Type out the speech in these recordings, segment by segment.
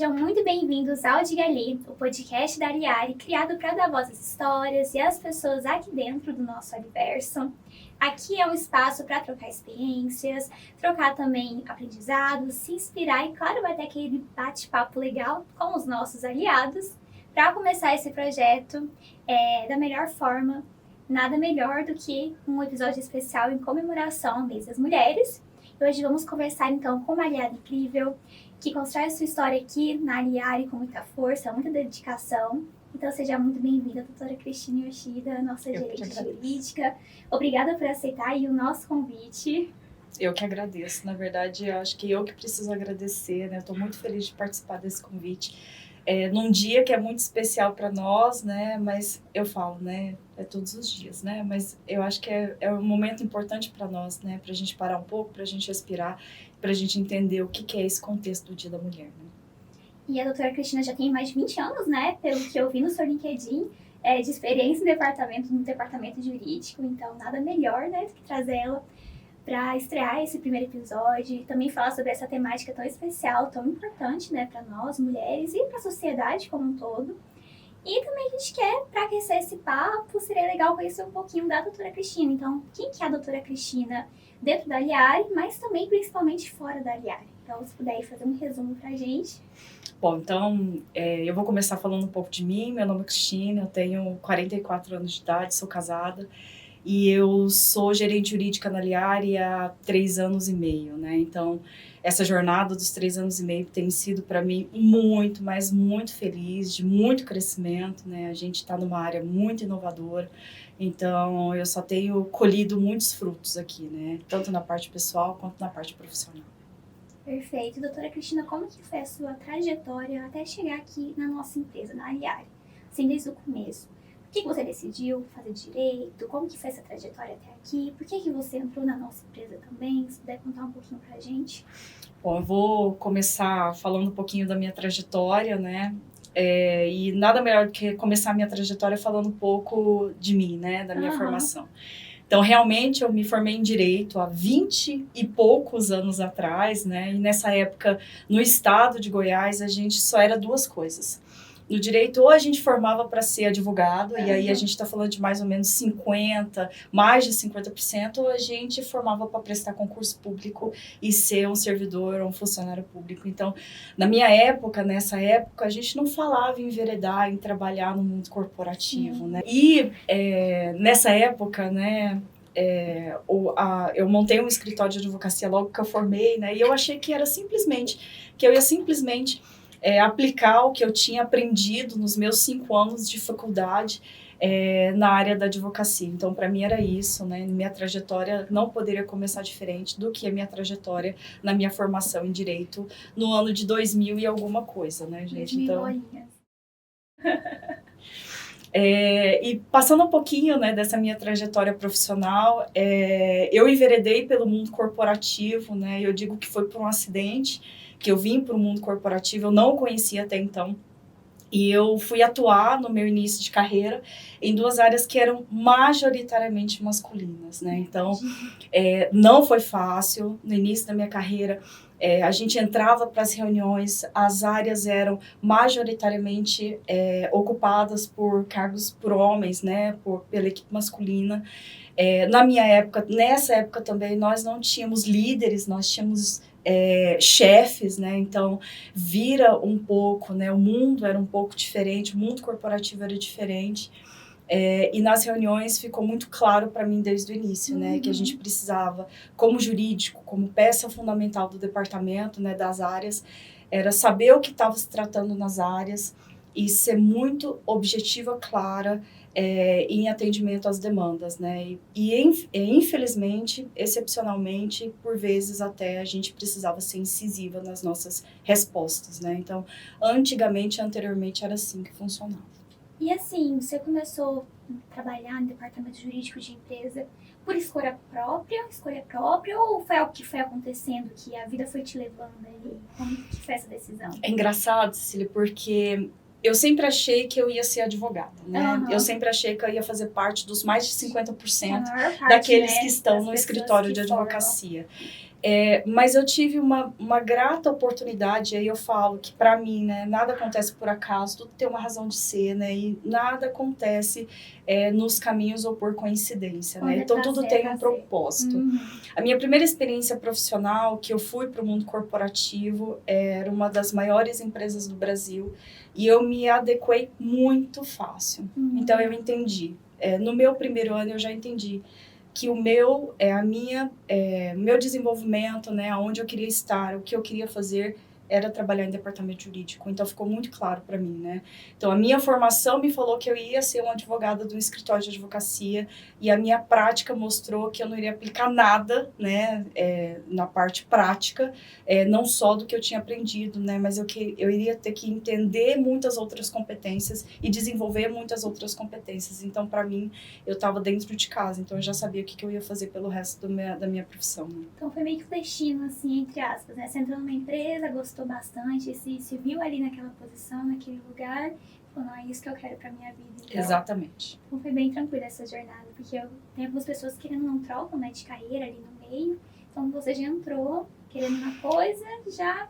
sejam muito bem-vindos ao Diga Ali, o podcast da Aliari, criado para dar voz às histórias e às pessoas aqui dentro do nosso universo. Aqui é um espaço para trocar experiências, trocar também aprendizados, se inspirar e, claro, vai ter aquele bate-papo legal com os nossos aliados para começar esse projeto da melhor forma. Nada melhor do que um episódio especial em comemoração ao Mês das Mulheres. E hoje vamos conversar então com uma aliada incrível, que constrói a sua história aqui na Aliari com muita força, muita dedicação. Então seja muito bem-vinda, doutora Cristina Yoshida, nossa gerente jurídica. Obrigada por aceitar aí o nosso convite. Eu que agradeço, na verdade, eu acho que eu que preciso agradecer, né? Eu estou muito feliz de participar desse convite. Num dia que é muito especial para nós, né? Mas eu falo, né? É todos os dias, né? Mas eu acho que é um momento importante para nós, né? Para a gente parar um pouco, para a gente respirar, para a gente entender o que é esse contexto do Dia da Mulher, né? E a doutora Cristina já tem mais de 20 anos, né? Pelo que eu vi no seu LinkedIn, de experiência no departamento jurídico. Então, nada melhor, né? Do que trazer ela para estrear esse primeiro episódio e também falar sobre essa temática tão especial, tão importante, né, para nós, mulheres, e para a sociedade como um todo. E também a gente quer, para aquecer esse papo, seria legal conhecer um pouquinho da doutora Cristina. Então, quem que é a doutora Cristina dentro da Aliari, mas também principalmente fora da Aliari? Então, se puder fazer um resumo para a gente. Bom, então, eu vou começar falando um pouco de mim. Meu nome é Cristina, eu tenho 44 anos de idade, sou casada. E eu sou gerente jurídica na Aliari há 3 anos e meio, né? Então, essa jornada dos 3 anos e meio tem sido para mim muito, mas muito feliz, de muito crescimento, né? A gente está numa área muito inovadora, então eu só tenho colhido muitos frutos aqui, né? Tanto na parte pessoal quanto na parte profissional. Perfeito. Doutora Cristina, como que foi a sua trajetória até chegar aqui na nossa empresa, na Aliari? Assim, desde o começo. Por que você decidiu fazer direito? Como que foi essa trajetória até aqui? Por que você entrou na nossa empresa também? Se puder contar um pouquinho pra gente. Bom, eu vou começar falando um pouquinho da minha trajetória, né? E nada melhor do que começar a minha trajetória falando um pouco de mim, né? Da minha formação. Então, realmente, eu me formei em Direito há 20 e poucos anos atrás, né? E nessa época, no estado de Goiás, a gente só era 2 coisas. No direito, ou a gente formava para ser advogado, e aí a gente está falando de mais ou menos 50%, ou a gente formava para prestar concurso público e ser um servidor ou um funcionário público. Então, nessa época, a gente não falava em enveredar, em trabalhar no mundo corporativo, né? E nessa época, né, eu montei um escritório de advocacia logo que eu formei, né? E eu achei que eu ia simplesmente aplicar o que eu tinha aprendido nos meus 5 anos de faculdade na área da advocacia. Então, para mim era isso, né? Minha trajetória não poderia começar diferente do que a minha trajetória na minha formação em Direito no ano de 2000 e alguma coisa, né, gente? Então, e passando um pouquinho, né, dessa minha trajetória profissional, eu enveredei pelo mundo corporativo, né? Eu digo que foi por um acidente que eu vim para o mundo corporativo, eu não o conhecia até então. E eu fui atuar no meu início de carreira em 2 áreas que eram majoritariamente masculinas, né? Então, não foi fácil. No início da minha carreira, a gente entrava para as reuniões, as áreas eram majoritariamente ocupadas por cargos por homens, né? Pela equipe masculina. Nessa época também, nós não tínhamos líderes, nós tínhamos chefes, né? Então vira um pouco, né? O mundo era um pouco diferente, o mundo corporativo era diferente, e nas reuniões ficou muito claro para mim desde o início, né? Que a gente precisava, como jurídico, como peça fundamental do departamento, né? Das áreas, era saber o que estava se tratando nas áreas e ser muito objetiva, clara, em atendimento às demandas, né? Infelizmente, excepcionalmente, por vezes até a gente precisava ser incisiva nas nossas respostas, né? Então, anteriormente era assim que funcionava. E assim, você começou a trabalhar no departamento jurídico de empresa por escolha própria, ou foi algo que foi acontecendo, que a vida foi te levando ali? Como que foi essa decisão? É engraçado, Cecília, porque eu sempre achei que eu ia ser advogada, né? Eu sempre achei que eu ia fazer parte dos mais de 50% daqueles, né, que estão no escritório de advocacia. Mas eu tive uma grata oportunidade, aí eu falo que para mim, né, nada acontece por acaso, tudo tem uma razão de ser, né, e nada acontece nos caminhos ou por coincidência, né, então tudo tem um propósito. A minha primeira experiência profissional, que eu fui para o mundo corporativo, era uma das maiores empresas do Brasil, e eu me adequei muito fácil, então eu entendi. No meu primeiro ano eu já entendi que o meu desenvolvimento, né, aonde eu queria estar, o que eu queria fazer era trabalhar em departamento jurídico. Então ficou muito claro para mim, né? Então a minha formação me falou que eu ia ser uma advogada de um escritório de advocacia e a minha prática mostrou que eu não iria aplicar nada, né, na parte prática, não só do que eu tinha aprendido, né, mas eu iria ter que entender muitas outras competências e desenvolver muitas outras competências. Então para mim eu estava dentro de casa, então eu já sabia o que eu ia fazer pelo resto da minha profissão. Né? Então foi meio que o destino, assim, entre aspas, né? Você entrou numa empresa, gostou bastante, se viu ali naquela posição, naquele lugar, falou, não, é isso que eu quero pra minha vida. Então, exatamente. Então foi bem tranquila essa jornada, porque tem algumas pessoas que não trocam, né, de carreira ali no meio, então você já entrou querendo uma coisa, já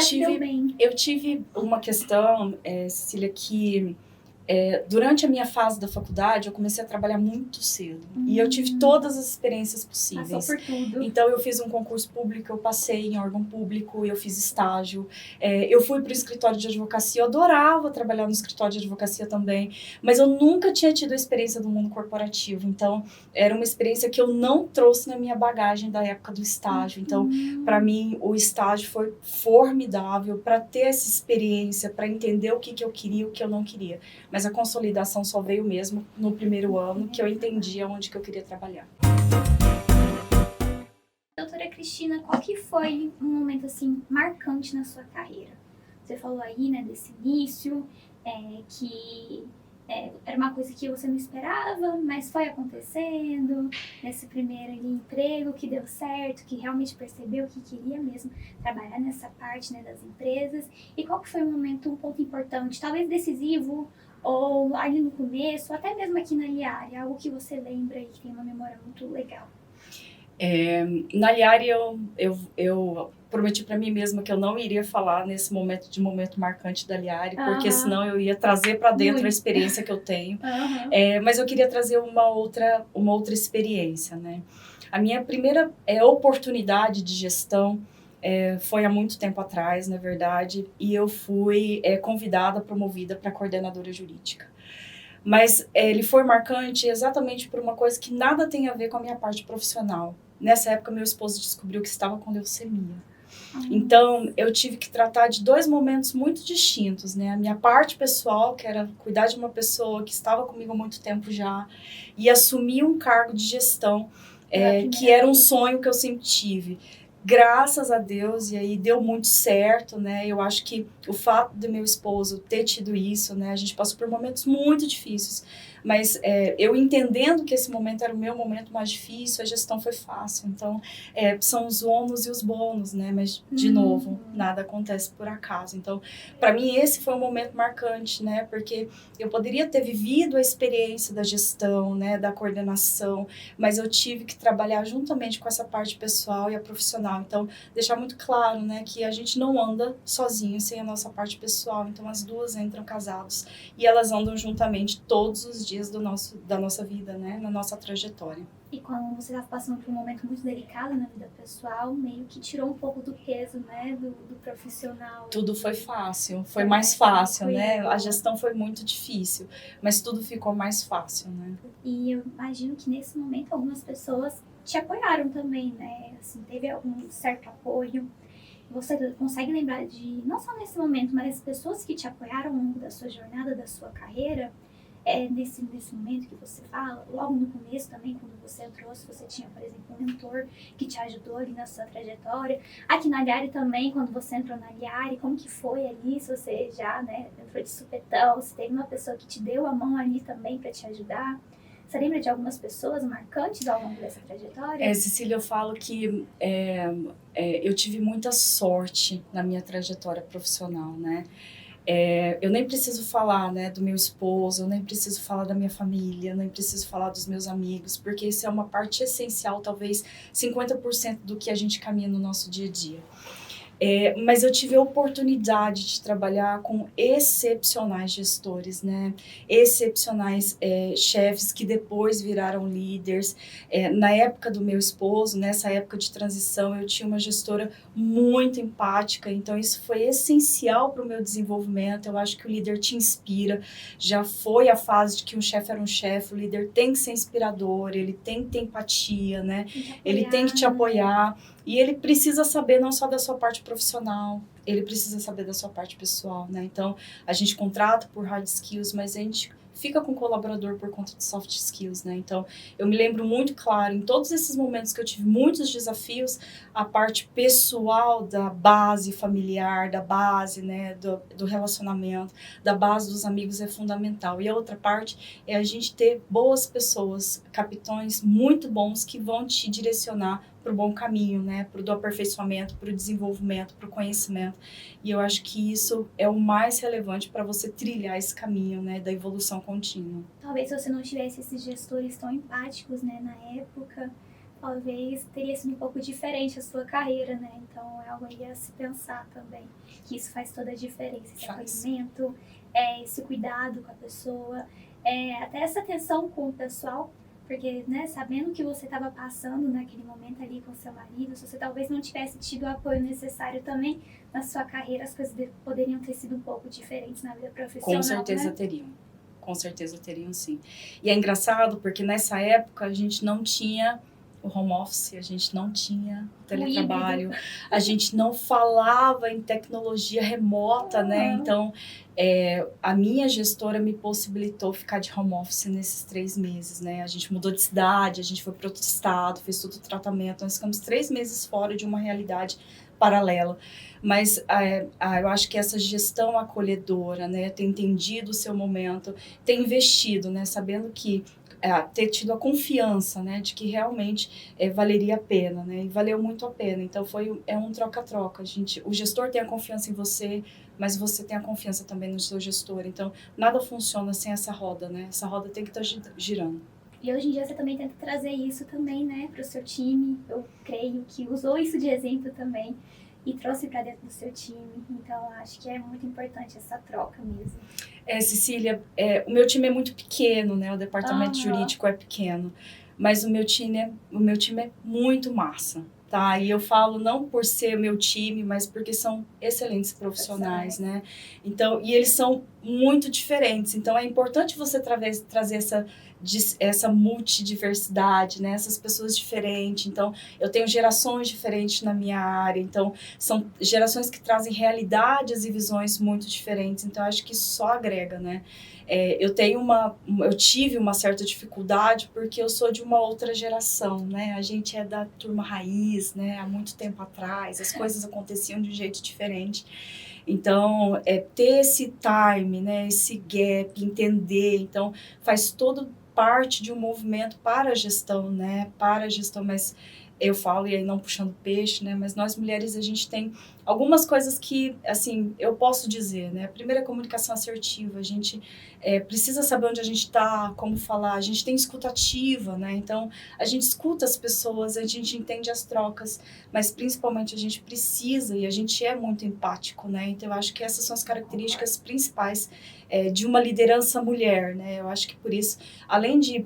se deu bem. Eu tive uma questão, Cecília, que durante a minha fase da faculdade, eu comecei a trabalhar muito cedo. E eu tive todas as experiências possíveis. Passou por tudo. Então, eu fiz um concurso público, eu passei em órgão público, eu fiz estágio. Eu fui para o escritório de advocacia, eu adorava trabalhar no escritório de advocacia também. Mas eu nunca tinha tido a experiência do mundo corporativo. Então, era uma experiência que eu não trouxe na minha bagagem da época do estágio. Então, para mim, o estágio foi formidável para ter essa experiência, para entender o que eu queria e o que eu não queria. Mas a consolidação só veio mesmo no primeiro ano, que eu entendi aonde que eu queria trabalhar. Doutora Cristina, qual que foi um momento assim marcante na sua carreira? Você falou aí, né, desse início, que era uma coisa que você não esperava, mas foi acontecendo, nesse primeiro emprego que deu certo, que realmente percebeu que queria mesmo trabalhar nessa parte, né, das empresas. E qual que foi um ponto importante, talvez decisivo, ou ali no começo, ou até mesmo aqui na Liari, algo que você lembra e que tem uma memória muito legal? Na Liari, eu prometi para mim mesma que eu não iria falar nesse momento marcante da Liari, porque senão eu ia trazer para dentro a experiência que eu tenho. Mas eu queria trazer uma outra experiência, né? A minha primeira oportunidade de gestão foi há muito tempo atrás, na verdade, e eu fui convidada, promovida para coordenadora jurídica. Mas ele foi marcante exatamente por uma coisa que nada tem a ver com a minha parte profissional. Nessa época, meu esposo descobriu que estava com leucemia. Então, eu tive que tratar de dois momentos muito distintos, né? A minha parte pessoal, que era cuidar de uma pessoa que estava comigo há muito tempo já, e assumir um cargo de gestão, que era um sonho que eu sempre tive. Graças a Deus, e aí deu muito certo, né? Eu acho que o fato do meu esposo ter tido isso, né? A gente passou por momentos muito difíceis, mas eu entendendo que esse momento era o meu momento mais difícil, a gestão foi fácil. Então, são os ônus e os bônus, né? Mas, de novo, nada acontece por acaso. Então, para mim, esse foi um momento marcante, né? Porque eu poderia ter vivido a experiência da gestão, né? Da coordenação, mas eu tive que trabalhar juntamente com essa parte pessoal e a profissional. Então, deixar muito claro, né, que a gente não anda sozinho sem a nossa parte pessoal. Então, as duas entram casados e elas andam juntamente todos os dias da nossa vida, né, na nossa trajetória. E quando você estava passando por um momento muito delicado na vida pessoal, meio que tirou um pouco do peso, né, do profissional. Tudo foi fácil, foi mais fácil, né? A gestão foi muito difícil, mas tudo ficou mais fácil, né? E eu imagino que nesse momento algumas pessoas te apoiaram também, né? Assim, teve algum certo apoio. Você consegue lembrar de, não só nesse momento, mas pessoas que te apoiaram ao longo da sua jornada, da sua carreira? Nesse momento que você fala, logo no começo também, quando você entrou, se você tinha, por exemplo, um mentor que te ajudou ali na sua trajetória. Aqui na Liari também, quando você entrou na Liari, como que foi ali? Se você já, né, entrou de supetão, se teve uma pessoa que te deu a mão ali também para te ajudar. Você lembra de algumas pessoas marcantes ao longo dessa trajetória? Cecília, eu falo que eu tive muita sorte na minha trajetória profissional, né? Eu nem preciso falar, né, do meu esposo, eu nem preciso falar da minha família, eu nem preciso falar dos meus amigos, porque isso é uma parte essencial, talvez 50% do que a gente caminha no nosso dia a dia. Mas eu tive a oportunidade de trabalhar com excepcionais gestores, né? Excepcionais chefes que depois viraram líderes. Na época do meu esposo, nessa época de transição, eu tinha uma gestora muito empática, então isso foi essencial para o meu desenvolvimento. Eu acho que o líder te inspira. Já foi a fase de que um chefe era um chefe, o líder tem que ser inspirador, ele tem que ter empatia, né? Ele tem que te apoiar. E ele precisa saber não só da sua parte profissional, ele precisa saber da sua parte pessoal, né? Então, a gente contrata por hard skills, mas a gente fica com o colaborador por conta de soft skills, né? Então, eu me lembro muito claro, em todos esses momentos que eu tive muitos desafios, a parte pessoal da base familiar, da base, né, do relacionamento, da base dos amigos é fundamental. E a outra parte é a gente ter boas pessoas, capitães muito bons que vão te direcionar para o bom caminho, né? Para o aperfeiçoamento, para o desenvolvimento, para o conhecimento. E eu acho que isso é o mais relevante para você trilhar esse caminho, né? Da evolução contínua. Talvez se você não tivesse esses gestores tão empáticos, né, na época, talvez teria sido um pouco diferente a sua carreira, né? Então é algo aí a se pensar também, que isso faz toda a diferença, esse acolhimento, esse cuidado com a pessoa, até essa atenção com o pessoal, porque, né, sabendo o que você estava passando naquele momento ali com seu marido, se você talvez não tivesse tido o apoio necessário também na sua carreira, as coisas poderiam ter sido um pouco diferentes na vida profissional, Com certeza né? teriam. Com certeza teriam, sim. E é engraçado porque nessa época a gente não tinha o home office, a gente não tinha o teletrabalho, a gente não falava em tecnologia remota, né? Então, a minha gestora me possibilitou ficar de home office nesses 3 meses, né? A gente mudou de cidade, a gente foi para outro estado, fez todo o tratamento, nós ficamos 3 meses fora de uma realidade paralela. Mas eu acho que essa gestão acolhedora, né, ter entendido o seu momento, ter investido, né, sabendo que ter tido a confiança, né, de que realmente valeria a pena, né, e valeu muito a pena. Então um troca-troca. O gestor tem a confiança em você, mas você tem a confiança também no seu gestor. Então nada funciona sem essa roda, né? Essa roda tem que estar girando. E hoje em dia você também tenta trazer isso também, né, para o seu time. Eu creio que usou isso de exemplo também e trouxe para dentro do seu time. Então, acho que é muito importante essa troca mesmo. Cecília, o meu time é muito pequeno, né? O departamento jurídico é pequeno, mas o meu time é muito massa, tá? E eu falo não por ser meu time, mas porque são excelentes profissionais, né? Então, e eles são muito diferentes. Então, é importante você trazer essa multidiversidade, né? Essas pessoas diferentes. Então, eu tenho gerações diferentes na minha área. Então, são gerações que trazem realidades e visões muito diferentes. Então, acho que isso só agrega, né? Eu tive uma certa dificuldade porque eu sou de uma outra geração, né? A gente é da turma raiz, né? Há muito tempo atrás, as coisas aconteciam de um jeito diferente. Então, ter esse time, né? Esse gap, entender. Então, faz todo parte de um movimento para a gestão, né? Para a gestão, mas eu falo, e aí não puxando peixe, né? Mas nós mulheres, a gente tem algumas coisas que, assim, eu posso dizer, né? A primeira é a comunicação assertiva. A gente precisa saber onde a gente está, como falar. A gente tem escutativa, né? Então, a gente escuta as pessoas, a gente entende as trocas, mas principalmente a gente precisa e a gente é muito empático, né? Então, eu acho que essas são as características principais de uma liderança mulher, né? Eu acho que por isso, além de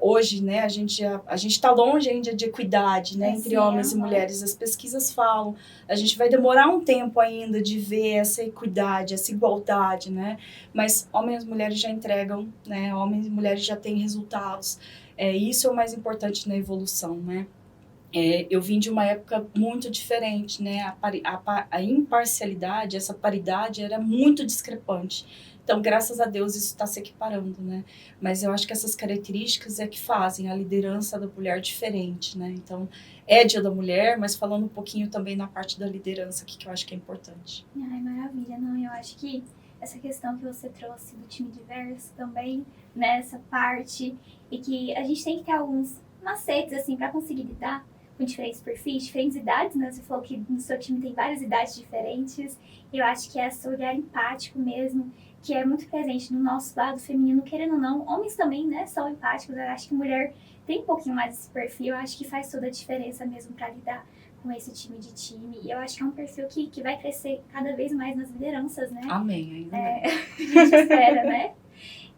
hoje, né, a gente está longe ainda de equidade, né, entre homens e mulheres. As pesquisas falam, a gente vai demorar um tempo ainda de ver essa equidade, essa igualdade, né, mas homens e mulheres já entregam, né, homens e mulheres já têm resultados. Isso é o mais importante na evolução, né. Eu vim de uma época muito diferente, né, a imparcialidade, essa paridade era muito discrepante. Então, graças a Deus, isso está se equiparando, né? Mas eu acho que essas características é que fazem a liderança da mulher diferente, né? Então, é Dia da Mulher, mas falando um pouquinho também na parte da liderança, que eu acho que é importante. Ai, maravilha. Não, eu acho que essa questão que você trouxe do time diverso também, nessa parte, e que a gente tem que ter alguns macetes, assim, para conseguir lidar, com diferentes perfis, diferentes idades, né? Você falou que no seu time tem várias idades diferentes. Eu acho que é esse olhar empático mesmo, que é muito presente no nosso lado feminino, querendo ou não. Homens também, né, são empáticos. Eu acho que mulher tem um pouquinho mais esse perfil. Eu acho que faz toda a diferença mesmo para lidar com esse time. E eu acho que é um perfil que vai crescer cada vez mais nas lideranças, né? Amém, ainda bem. A gente espera, né?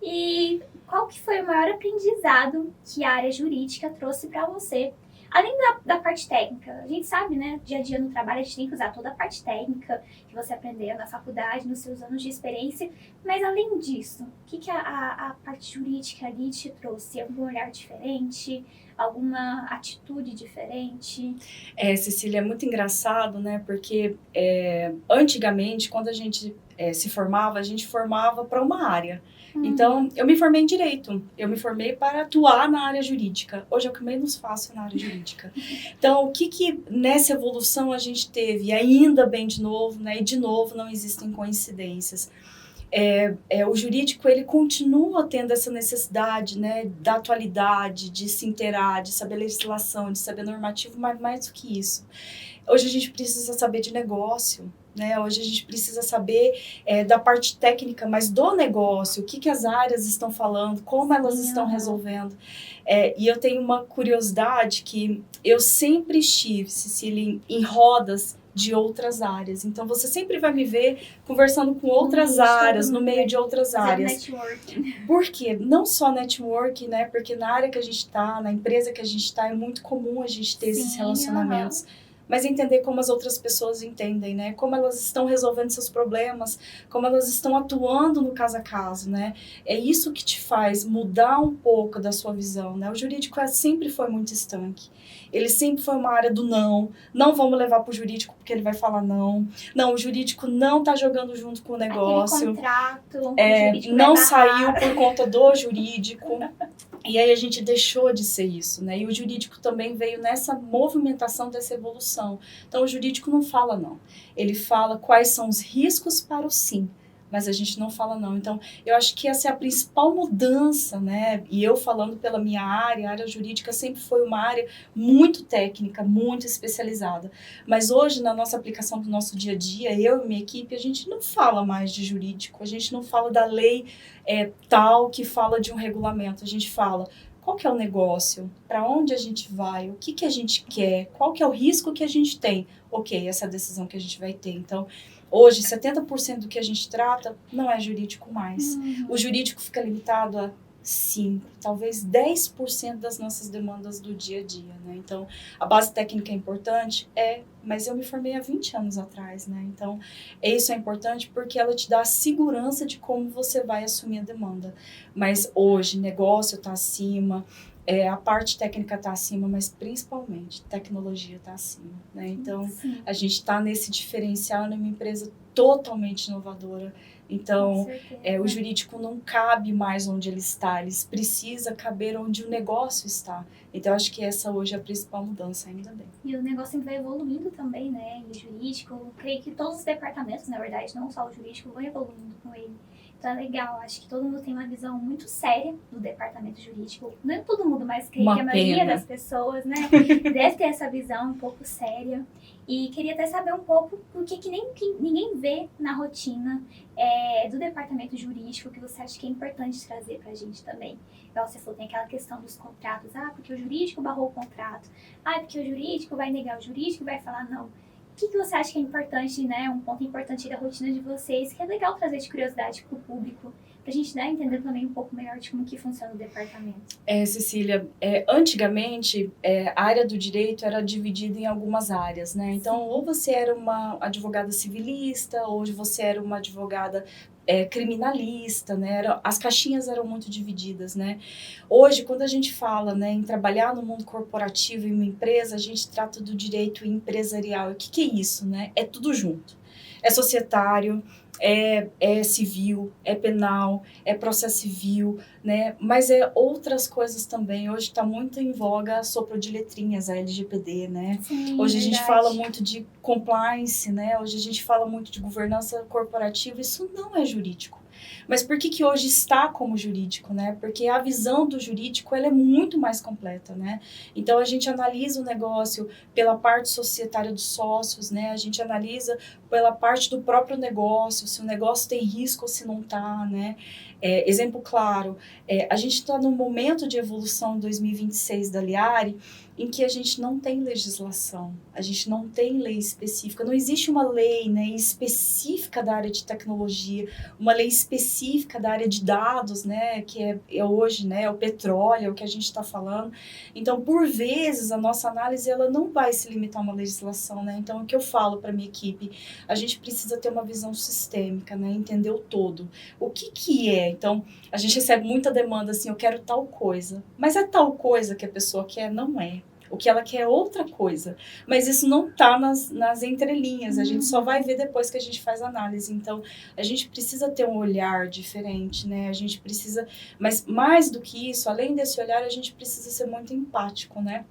E qual que foi o maior aprendizado que a área jurídica trouxe para você? Além da parte técnica, a gente sabe, né, dia a dia no trabalho a gente tem que usar toda a parte técnica que você aprendeu na faculdade, nos seus anos de experiência, mas além disso, o que a parte jurídica ali te trouxe? Algum olhar diferente? Alguma atitude diferente? Cecília, é muito engraçado, né, porque antigamente, quando a gente se formava, a gente formava para uma área. Então, eu me formei em Direito, eu me formei para atuar na área jurídica. Hoje é o que menos faço na área jurídica. Então, o que nessa evolução a gente teve? E ainda bem de novo, né? E de novo não existem coincidências. O jurídico, ele continua tendo essa necessidade, né, da atualidade, de se inteirar, de saber legislação, de saber normativo, mas mais do que isso. Hoje a gente precisa saber de negócio, né? Hoje a gente precisa saber da parte técnica, mas do negócio, o que as áreas estão falando, como elas estão resolvendo. E eu tenho uma curiosidade que eu sempre estive, Cecília, em rodas de outras áreas. Então, você sempre vai me ver conversando com outras áreas, no meio de outras áreas. Por quê? Não só network, né? Porque na área que a gente está, na empresa que a gente está, é muito comum a gente ter esses relacionamentos. Mas entender como as outras pessoas entendem, né? Como elas estão resolvendo seus problemas, como elas estão atuando no caso a caso, né? É isso que te faz mudar um pouco da sua visão, né? O jurídico sempre foi muito estanque. Ele sempre foi uma área do não. Não vamos levar para o jurídico porque ele vai falar não. Não, o jurídico não está jogando junto com o negócio. Aquele contrato, não saiu por conta do jurídico. E aí a gente deixou de ser isso, né? E o jurídico também veio nessa movimentação dessa evolução. Então, o jurídico não fala não. Ele fala quais são os riscos para o sim, mas a gente não fala não. Então, eu acho que essa é a principal mudança, né? E eu falando pela minha área, a área jurídica sempre foi uma área muito técnica, muito especializada. Mas hoje, na nossa aplicação do nosso dia a dia, eu e minha equipe, a gente não fala mais de jurídico, a gente não fala da lei tal que fala de um regulamento, a gente fala qual que é o negócio, para onde a gente vai, o que a gente quer, qual que é o risco que a gente tem. Ok, essa é a decisão que a gente vai ter. Então, hoje, 70% do que a gente trata não é jurídico mais. O jurídico fica limitado a 5%, talvez 10% das nossas demandas do dia a dia, né? Então, a base técnica é importante? Mas eu me formei há 20 anos atrás, né? Então, isso é importante porque ela te dá a segurança de como você vai assumir a demanda. Mas hoje, negócio está acima, a parte técnica está acima, mas principalmente tecnologia está acima, né? Então, a gente está nesse diferencial numa empresa totalmente inovadora. Então, o jurídico não cabe mais onde ele está, ele precisa caber onde o negócio está. Então, acho que essa hoje é a principal mudança, ainda bem. E o negócio sempre vai evoluindo também, né? E o jurídico, eu creio que todos os departamentos, na verdade, não só o jurídico, vão evoluindo com ele. Então é legal, acho que todo mundo tem uma visão muito séria do departamento jurídico. Não é todo mundo, mas creio que a maioria das pessoas, né, deve ter essa visão um pouco séria. E queria até saber um pouco o que ninguém vê na rotina do departamento jurídico, que você acha que é importante trazer pra gente também. Igual você falou, tem aquela questão dos contratos. Porque o jurídico barrou o contrato. Porque o jurídico vai negar, o jurídico vai falar não. O que você acha que é importante, né? Um ponto importante da rotina de vocês, que é legal trazer de curiosidade para o público, para a gente entender também um pouco melhor de como que funciona o departamento. Cecília, antigamente a área do direito era dividida em algumas áreas, né? Então, ou você era uma advogada civilista, ou você era uma advogada criminalista, né? As caixinhas eram muito divididas, né? Hoje, quando a gente fala, né, em trabalhar no mundo corporativo em uma empresa, a gente trata do direito empresarial. O que é isso, né? É tudo junto. É societário, é civil, é penal, é processo civil, né? Mas outras coisas também. Hoje está muito em voga a sopro de letrinhas, a LGPD, né? Sim, hoje a verdade. gente fala muito de compliance, né? Hoje a gente fala muito de governança corporativa. Isso não é jurídico. Mas por que hoje está como jurídico, né? Porque a visão do jurídico, ela é muito mais completa, né? Então, a gente analisa o negócio pela parte societária dos sócios, né? A gente analisa pela parte do próprio negócio, se o negócio tem risco ou se não está, né? Exemplo claro, a gente está num momento de evolução em 2026 da Liari, em que a gente não tem legislação, a gente não tem lei específica, não existe uma lei, né, específica da área de tecnologia, uma lei específica da área de dados, né, que é hoje, né, o petróleo, é o que a gente está falando. Então, por vezes, a nossa análise ela não vai se limitar a uma legislação, né? Então, o que eu falo para minha equipe, a gente precisa ter uma visão sistêmica, né, entender o todo. O que é? Então, a gente recebe muita demanda assim, eu quero tal coisa, mas é tal coisa que a pessoa quer? Não é. O que ela quer é outra coisa. Mas isso não está nas entrelinhas. A gente só vai ver depois que a gente faz análise. Então, a gente precisa ter um olhar diferente, né? A gente precisa... Mas mais do que isso, além desse olhar, a gente precisa ser muito empático, né?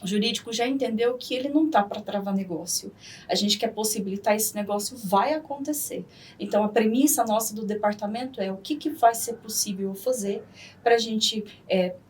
O jurídico já entendeu que ele não está para travar negócio. A gente quer possibilitar esse negócio vai acontecer. Então, a premissa nossa do departamento é o que vai ser possível fazer para a gente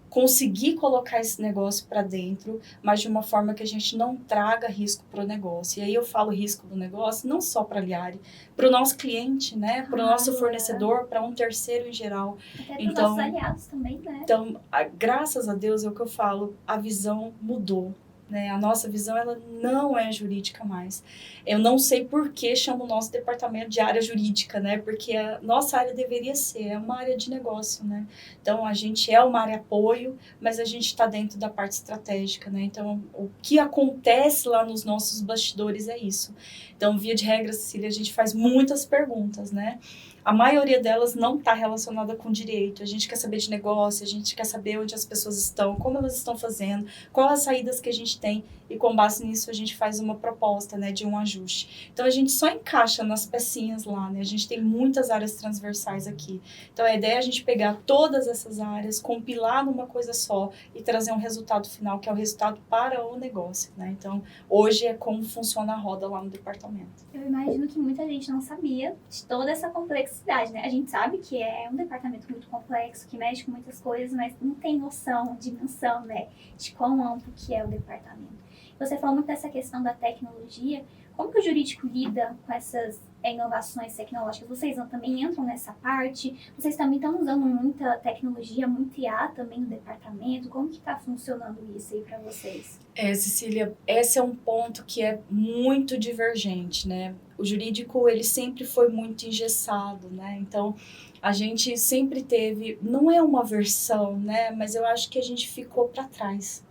conseguir colocar esse negócio para dentro, mas de uma forma que a gente não traga risco para o negócio. E aí eu falo risco do negócio não só para a Liari, para o nosso cliente, né? Para o nosso fornecedor, para um terceiro em geral. Até para os nossos aliados também, né? Então, graças a Deus, é o que eu falo, a visão mudou. Né? A nossa visão ela não é jurídica mais. Eu não sei por que chama o nosso departamento de área jurídica, né? Porque a nossa área deveria ser uma área de negócio, né? Então, a gente é uma área apoio, mas a gente está dentro da parte estratégica, né? Então, o que acontece lá nos nossos bastidores é isso. Então, via de regra, Cecília, a gente faz muitas perguntas, né? A maioria delas não está relacionada com direito. A gente quer saber de negócio, a gente quer saber onde as pessoas estão, como elas estão fazendo, quais as saídas que a gente tem, e com base nisso a gente faz uma proposta, né, de um ajuste. Então a gente só encaixa nas pecinhas lá, né? A gente tem muitas áreas transversais aqui. Então a ideia é a gente pegar todas essas áreas, compilar numa coisa só e trazer um resultado final, que é o resultado para o negócio, né? Então hoje é como funciona a roda lá no departamento. Eu imagino que muita gente não sabia de toda essa complexidade, né? A gente sabe que é um departamento muito complexo, que mexe com muitas coisas, mas não tem noção, dimensão, né, de quão amplo que é o departamento. Você falou muito dessa questão da tecnologia. Como que o jurídico lida com essas inovações tecnológicas? Vocês também entram nessa parte? Vocês também estão usando muita tecnologia, muito IA também no departamento? Como que está funcionando isso aí para vocês? Cecília, esse é um ponto que é muito divergente, né? O jurídico, ele sempre foi muito engessado, né? Então, a gente sempre teve, não é uma versão, né? Mas eu acho que a gente ficou para trás.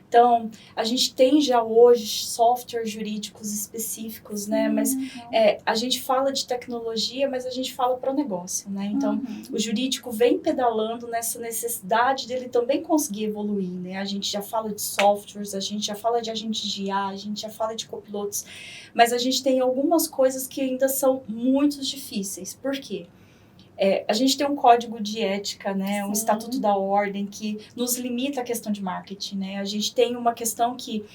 Então, a gente tem já hoje softwares jurídicos específicos, né? Mas a gente fala de tecnologia, mas a gente fala para o negócio, né? Então, o jurídico vem pedalando nessa necessidade dele também conseguir evoluir, né? A gente já fala de softwares, a gente já fala de agentes de IA, a gente já fala de copilotos, mas a gente tem algumas coisas que ainda são muito difíceis. Por quê? A gente tem um código de ética, né, um estatuto da ordem que nos limita a questão de marketing, né? A gente tem uma questão que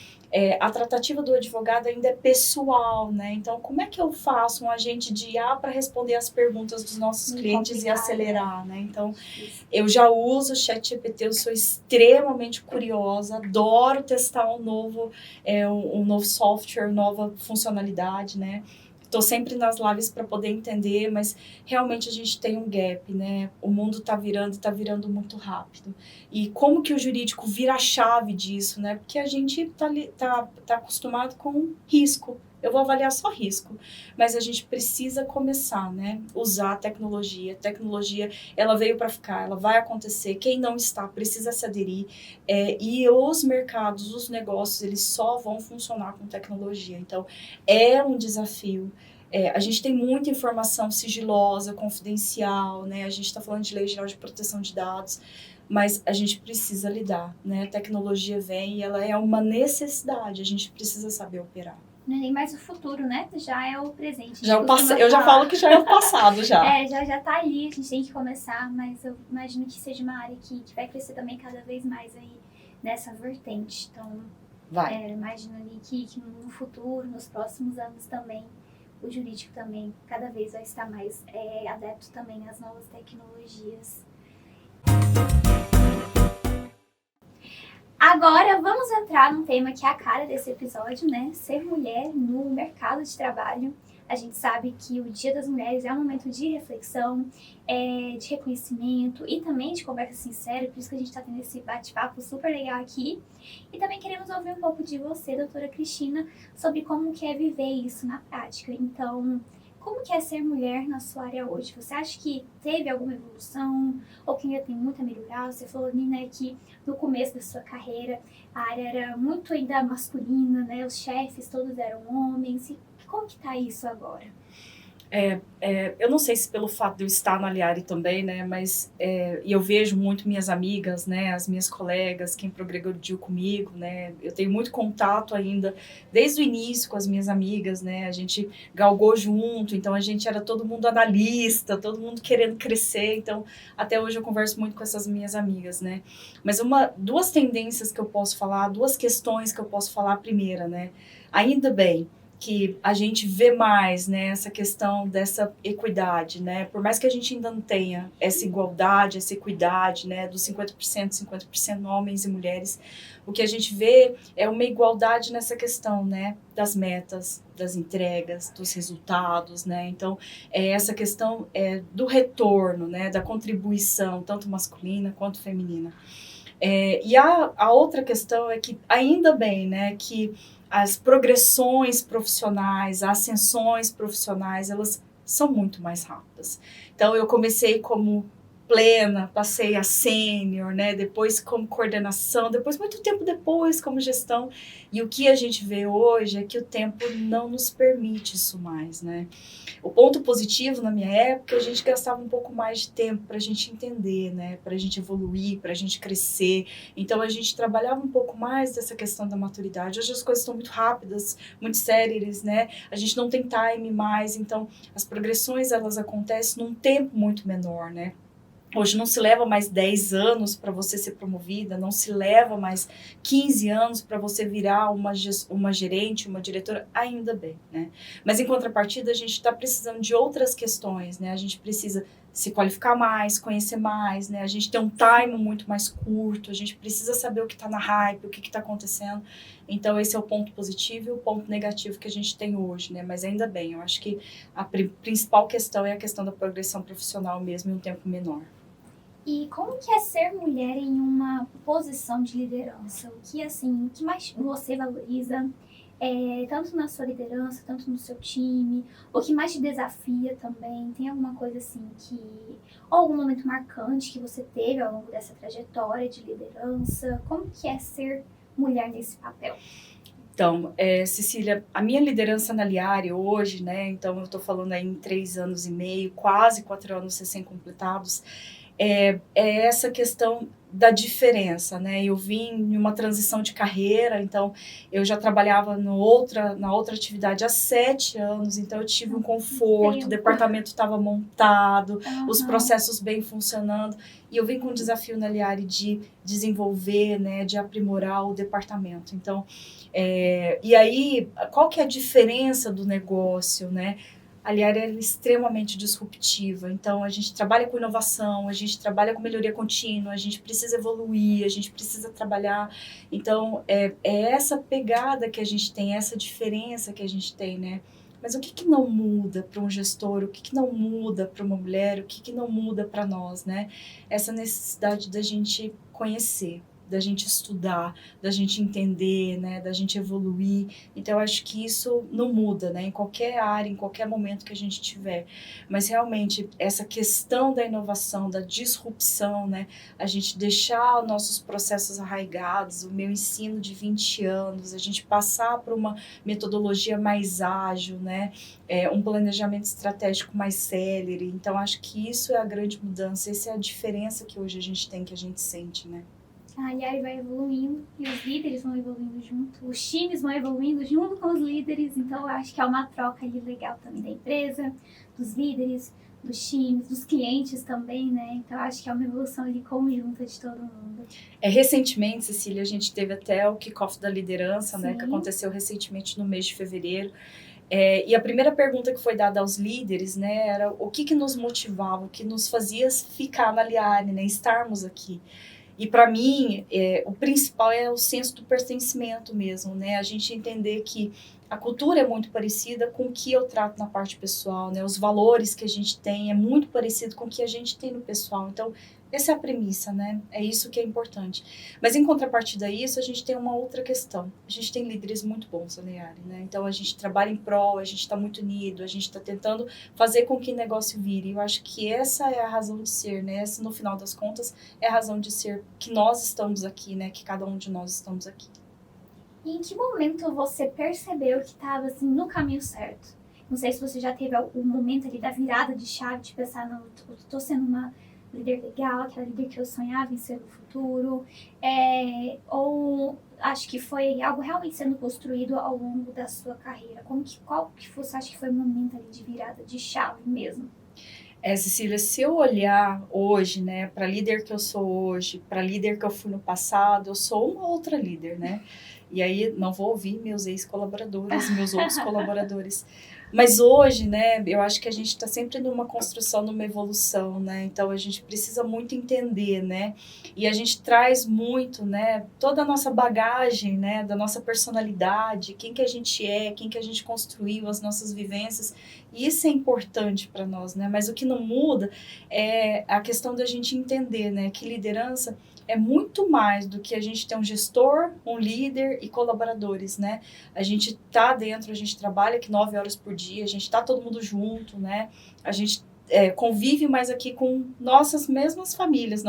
a tratativa do advogado ainda é pessoal, né? Então, como é que eu faço um agente de IA para responder as perguntas dos nossos clientes e acelerar, né? Então, eu já uso o ChatGPT, eu sou extremamente curiosa, adoro testar um novo software, nova funcionalidade, né? Estou sempre nas lives para poder entender, mas realmente a gente tem um gap, né? O mundo está virando muito rápido. E como que o jurídico vira a chave disso, né? Porque a gente tá acostumado com risco. Eu vou avaliar só risco, mas a gente precisa começar, né? Usar a tecnologia. A tecnologia, ela veio para ficar, ela vai acontecer. Quem não está, precisa se aderir. E os mercados, os negócios, eles só vão funcionar com tecnologia. Então, é um desafio. A gente tem muita informação sigilosa, confidencial, né? A gente está falando de Lei Geral de Proteção de Dados, mas a gente precisa lidar, né? A tecnologia vem e ela é uma necessidade, a gente precisa saber operar. Não é nem mais o futuro, né? Já é o presente. Eu já falo que já é o passado, já. Já tá ali, a gente tem que começar, mas eu imagino que seja uma área que vai crescer também cada vez mais aí nessa vertente. Então, vai. Imagino ali que no futuro, nos próximos anos também, o jurídico também cada vez vai estar mais adepto também às novas tecnologias. Agora vamos entrar num tema que é a cara desse episódio, né? Ser mulher no mercado de trabalho. A gente sabe que o Dia das Mulheres é um momento de reflexão, de reconhecimento e também de conversa sincera, por isso que a gente está tendo esse bate-papo super legal aqui. E também queremos ouvir um pouco de você, doutora Cristina, sobre como que é viver isso na prática. Então, como que é ser mulher na sua área hoje? Você acha que teve alguma evolução ou que ainda tem muito a melhorar? Você falou, Nina, que no começo da sua carreira a área era muito ainda masculina, né? Os chefes todos eram homens. E como que tá isso agora? Eu não sei se pelo fato de eu estar no Aliari também, né, mas e eu vejo muito minhas amigas, né, as minhas colegas, quem progrediu comigo, né, eu tenho muito contato ainda desde o início com as minhas amigas, né, a gente galgou junto, então a gente era todo mundo analista, todo mundo querendo crescer, então até hoje eu converso muito com essas minhas amigas, né, mas duas tendências que eu posso falar, duas questões que eu posso falar, a primeira, né, ainda bem que a gente vê mais, né, essa questão dessa equidade, né, por mais que a gente ainda não tenha essa igualdade, essa equidade, né, dos 50% homens e mulheres, o que a gente vê é uma igualdade nessa questão, né, das metas, das entregas, dos resultados, né, então essa questão do retorno, né, da contribuição, tanto masculina quanto feminina. E a outra questão é que, ainda bem, né, que as progressões profissionais, as ascensões profissionais, elas são muito mais rápidas. Então, eu comecei como plena, passei a sênior, né, depois como coordenação, depois, muito tempo depois, como gestão. E o que a gente vê hoje é que o tempo não nos permite isso mais, né. O ponto positivo na minha época, a gente gastava um pouco mais de tempo para a gente entender, né, para a gente evoluir, para a gente crescer. Então a gente trabalhava um pouco mais dessa questão da maturidade. Hoje as coisas estão muito rápidas, muito céleres, né? A gente não tem time mais, então as progressões elas acontecem num tempo muito menor, né? Hoje não se leva mais 10 anos para você ser promovida, não se leva mais 15 anos para você virar uma gerente, uma diretora, ainda bem, né? Mas em contrapartida, a gente está precisando de outras questões, né? A gente precisa se qualificar mais, conhecer mais, né? A gente tem um time muito mais curto, a gente precisa saber o que está na hype, o que está acontecendo. Então, esse é o ponto positivo e o ponto negativo que a gente tem hoje, né? Mas ainda bem, eu acho que a principal questão é a questão da progressão profissional mesmo em um tempo menor. E como que é ser mulher em uma posição de liderança? O que mais você valoriza, tanto na sua liderança, tanto no seu time? O que mais te desafia também? Tem alguma coisa assim ou algum momento marcante que você teve ao longo dessa trajetória de liderança? Como que é ser mulher nesse papel? Então, Cecília, a minha liderança na Aliari hoje, né, então eu estou falando aí em 3 anos e meio, quase 4 anos recém-completados, é essa questão da diferença, né? Eu vim em uma transição de carreira, então eu já trabalhava na outra atividade há 7 anos, então eu tive um conforto, o departamento estava montado, os processos bem funcionando, e eu vim com um desafio na Aliari de desenvolver, né, de aprimorar o departamento. Então, e aí, qual que é a diferença do negócio, né? A Aliari é extremamente disruptiva, então a gente trabalha com inovação, a gente trabalha com melhoria contínua, a gente precisa evoluir, a gente precisa trabalhar. Então, é essa pegada que a gente tem, essa diferença que a gente tem, né? Mas o que não muda para um gestor, o que não muda para uma mulher, o que não muda para nós, né? Essa necessidade da gente conhecer, da gente estudar, da gente entender, né, da gente evoluir. Então, eu acho que isso não muda, né, em qualquer área, em qualquer momento que a gente tiver. Mas, realmente, essa questão da inovação, da disrupção, né, a gente deixar os nossos processos arraigados, o meu ensino de 20 anos, a gente passar por uma metodologia mais ágil, né, um planejamento estratégico mais célere. Então, acho que isso é a grande mudança, essa é a diferença que hoje a gente tem, que a gente sente, né. A Aliari vai evoluindo e os líderes vão evoluindo junto, os times vão evoluindo junto com os líderes, então eu acho que é uma troca ali legal também da empresa, dos líderes, dos times, dos clientes também, né? Então eu acho que é uma evolução ali conjunta de todo mundo. Recentemente, Cecília, a gente teve até o kickoff da liderança, né, que Sim. aconteceu recentemente no mês de fevereiro. E a primeira pergunta que foi dada aos líderes, né, era o que nos motivava, o que nos fazia ficar na Liare, né, estarmos aqui. E para mim, o principal é o senso do pertencimento mesmo, né? A gente entender que a cultura é muito parecida com o que eu trato na parte pessoal, né? Os valores que a gente tem é muito parecido com o que a gente tem no pessoal. Então, essa é a premissa, né? É isso que é importante. Mas em contrapartida a isso, a gente tem uma outra questão. A gente tem líderes muito bons, Aleari, né? Então, a gente trabalha em prol, a gente está muito unido, a gente está tentando fazer com que o negócio vire. Eu acho que essa é a razão de ser, né? Essa, no final das contas, é a razão de ser que nós estamos aqui, né? Que cada um de nós estamos aqui. E em que momento você percebeu que estava assim, no caminho certo? Não sei se você já teve algum momento ali da virada de chave, de pensar, não, tô sendo uma líder legal, aquela líder que eu sonhava em ser no futuro, ou acho que foi algo realmente sendo construído ao longo da sua carreira? Qual que você acha que foi o momento ali de virada de chave mesmo? Cecília, se eu olhar hoje, né, para a líder que eu sou hoje, para a líder que eu fui no passado, eu sou uma outra líder, né? E aí não vou ouvir meus ex-colaboradores, meus outros colaboradores. Mas hoje, né, eu acho que a gente está sempre numa construção, numa evolução, né? Então a gente precisa muito entender, né? E a gente traz muito, né, toda a nossa bagagem, né, da nossa personalidade, quem que a gente é, quem que a gente construiu, as nossas vivências. E isso é importante para nós, né? Mas o que não muda é a questão da gente entender, né, que liderança é muito mais do que a gente ter um gestor, um líder e colaboradores, né? A gente tá dentro, a gente trabalha aqui 9 horas por dia, a gente tá todo mundo junto, né? A gente convive mais aqui com nossas mesmas famílias,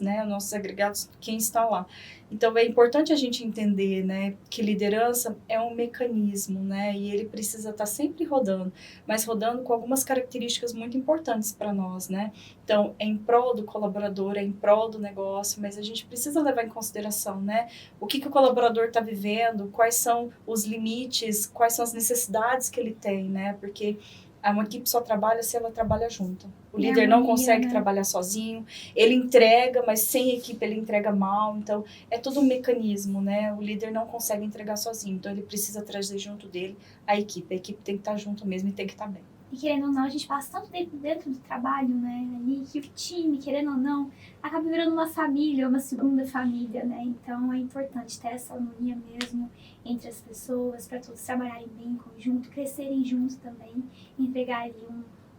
né? Nossos agregados, quem está lá. Então, é importante a gente entender, né, que liderança é um mecanismo, né? E ele precisa estar sempre rodando, mas rodando com algumas características muito importantes para nós, né? Então, é em prol do colaborador, é em prol do negócio, mas a gente precisa levar em consideração, né? O que o colaborador está vivendo, quais são os limites, quais são as necessidades que ele tem, né? Porque uma equipe só trabalha se ela trabalha junto. O líder não consegue trabalhar sozinho, ele entrega, mas sem equipe ele entrega mal, então é todo um mecanismo, né? O líder não consegue entregar sozinho, então ele precisa trazer junto dele a equipe tem que estar junto mesmo e tem que estar bem. E querendo ou não, a gente passa tanto tempo dentro do trabalho, né? Ali que o time, querendo ou não, acaba virando uma família, uma segunda família, né? Então é importante ter essa harmonia mesmo entre as pessoas, para todos trabalharem bem em conjunto, crescerem juntos também, entregar ali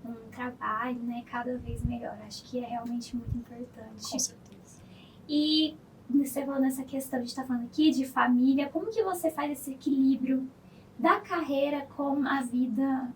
um trabalho, né? Cada vez melhor. Acho que é realmente muito importante. Com certeza. E você falou nessa questão, a gente está falando aqui de família, como que você faz esse equilíbrio da carreira com a vida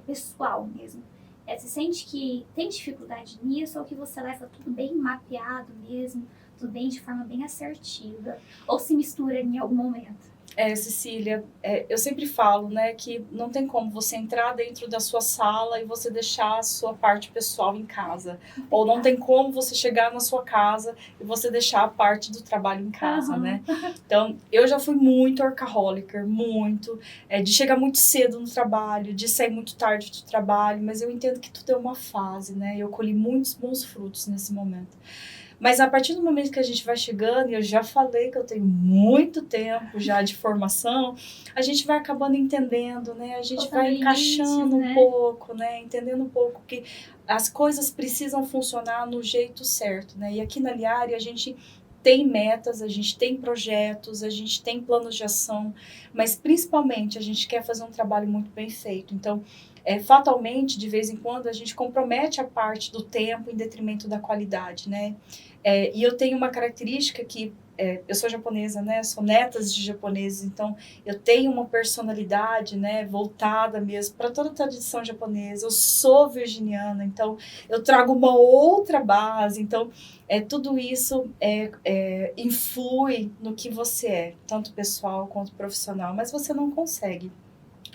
pessoal mesmo? Você sente que tem dificuldade nisso ou que você leva tudo bem mapeado mesmo, tudo bem de forma bem assertiva? Ou se mistura em algum momento? Cecília, eu sempre falo, né, que não tem como você entrar dentro da sua sala e você deixar a sua parte pessoal em casa. Ou não tem como você chegar na sua casa e você deixar a parte do trabalho em casa, né? Então, eu já fui muito workaholic, muito, de chegar muito cedo no trabalho, de sair muito tarde do trabalho, mas eu entendo que tudo é uma fase, né? Eu colhi muitos bons frutos nesse momento. Mas a partir do momento que a gente vai chegando, e eu já falei que eu tenho muito tempo já de formação, a gente vai acabando entendendo, né? A gente vai encaixando um pouco, né? Entendendo um pouco que as coisas precisam funcionar no jeito certo, né? E aqui na Liare a gente tem metas, a gente tem projetos, a gente tem planos de ação, mas principalmente a gente quer fazer um trabalho muito bem feito. Então, fatalmente, de vez em quando, a gente compromete a parte do tempo em detrimento da qualidade, né? E eu tenho uma característica que eu sou japonesa, né? Sou neta de japoneses, então eu tenho uma personalidade, né, voltada mesmo para toda a tradição japonesa. Eu sou virginiana, então eu trago uma outra base. Então, tudo isso influi no que você é, tanto pessoal quanto profissional, mas você não consegue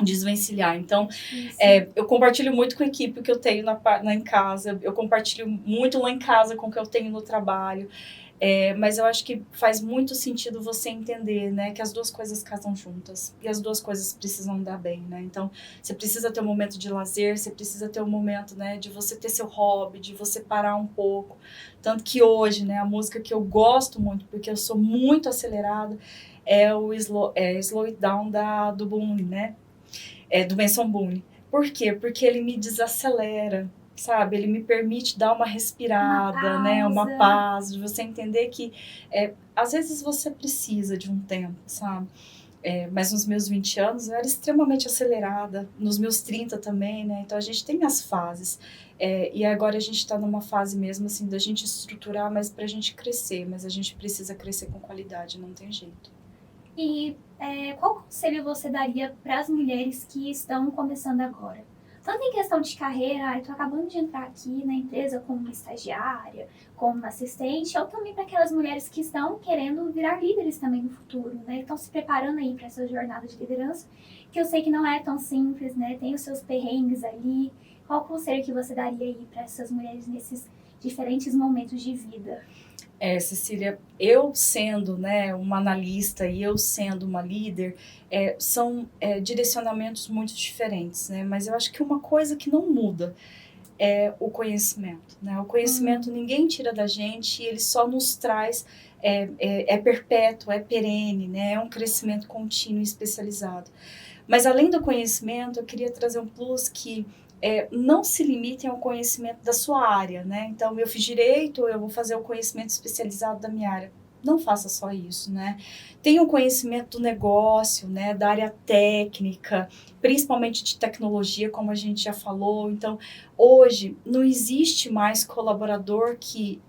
desvencilhar. Então, eu compartilho muito com a equipe que eu tenho em casa, eu compartilho muito lá em casa com o que eu tenho no trabalho, mas eu acho que faz muito sentido você entender, né, que as duas coisas casam juntas, e as duas coisas precisam dar bem, né? Então, você precisa ter um momento de lazer, você precisa ter um momento, né, de você ter seu hobby, de você parar um pouco. Tanto que hoje, né, a música que eu gosto muito, porque eu sou muito acelerada, é o Slow It Down do Boom, né? do Benson Boone. Por quê? Porque ele me desacelera, sabe? Ele me permite dar uma respirada, né? Uma paz, de você entender que às vezes você precisa de um tempo, sabe? Mas nos meus 20 anos eu era extremamente acelerada, nos meus 30 também, né? Então a gente tem as fases. E agora a gente está numa fase mesmo assim da gente estruturar, mas para a gente crescer, mas a gente precisa crescer com qualidade, não tem jeito. E qual conselho você daria para as mulheres que estão começando agora? Tanto em questão de carreira, eu estou acabando de entrar aqui na empresa como uma estagiária, como uma assistente, ou também para aquelas mulheres que estão querendo virar líderes também no futuro, né? Estão se preparando aí para essa jornada de liderança, que eu sei que não é tão simples, né? Tem os seus perrengues ali. Qual conselho que você daria aí para essas mulheres nesses diferentes momentos de vida? Cecília, eu sendo, né, uma analista e eu sendo uma líder, são direcionamentos muito diferentes, né? Mas eu acho que uma coisa que não muda é o conhecimento, né? O conhecimento ninguém tira da gente, ele só nos traz, é perpétuo, é perene, né? É um crescimento contínuo e especializado. Mas além do conhecimento, eu queria trazer um plus que não se limitem ao conhecimento da sua área, né? Então, eu fiz direito, eu vou fazer o conhecimento especializado da minha área. Não faça só isso, né? Tenha o conhecimento do negócio, né? Da área técnica, principalmente de tecnologia, como a gente já falou. Então, hoje, não existe mais colaborador que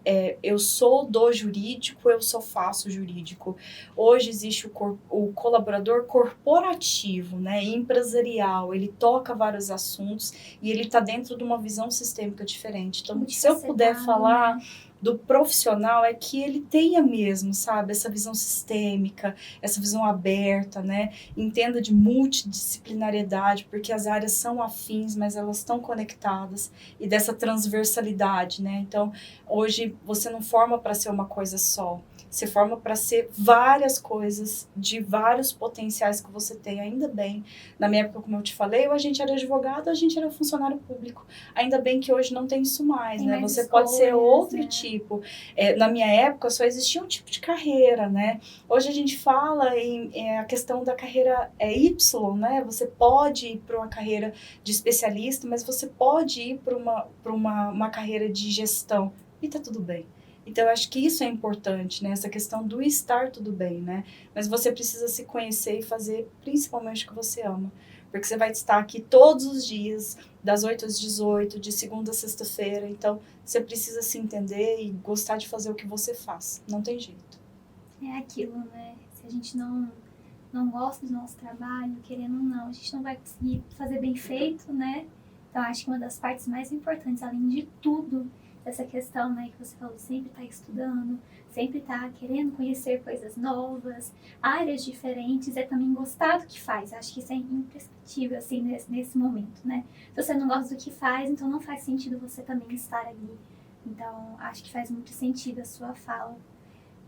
eu sou do jurídico, eu só faço jurídico. Hoje existe o colaborador corporativo, né? Empresarial. Ele toca vários assuntos e ele está dentro de uma visão sistêmica diferente. Então, se eu puder falar do profissional, é que ele tenha mesmo, sabe, essa visão sistêmica, essa visão aberta, né? Entenda de multidisciplinariedade, porque as áreas são afins, mas elas estão conectadas, e dessa transversalidade, né? Então, hoje você não forma para ser uma coisa só. Você forma para ser várias coisas, de vários potenciais que você tem, ainda bem. Na minha época, como eu te falei, ou a gente era advogado, ou a gente era funcionário público. Ainda bem que hoje não tem isso mais, né? Você pode ser outro tipo. Na minha época, só existia um tipo de carreira, né? Hoje a gente fala a questão da carreira Y, né? Você pode ir para uma carreira de especialista, mas você pode ir para uma carreira de gestão. E tá tudo bem. Então, eu acho que isso é importante, né? Essa questão do estar tudo bem, né? Mas você precisa se conhecer e fazer principalmente o que você ama. Porque você vai estar aqui todos os dias, das 8 às 18, de segunda a sexta-feira. Então, você precisa se entender e gostar de fazer o que você faz. Não tem jeito. É aquilo, né? Se a gente não gosta do nosso trabalho, querendo ou não, a gente não vai conseguir fazer bem feito, né? Então, acho que uma das partes mais importantes, além de tudo, essa questão, né, que você falou, sempre tá estudando, sempre tá querendo conhecer coisas novas, áreas diferentes, é também gostar do que faz. Acho que isso é imprescritível, assim, nesse momento, né? Se você não gosta do que faz, então não faz sentido você também estar ali. Então, acho que faz muito sentido a sua fala.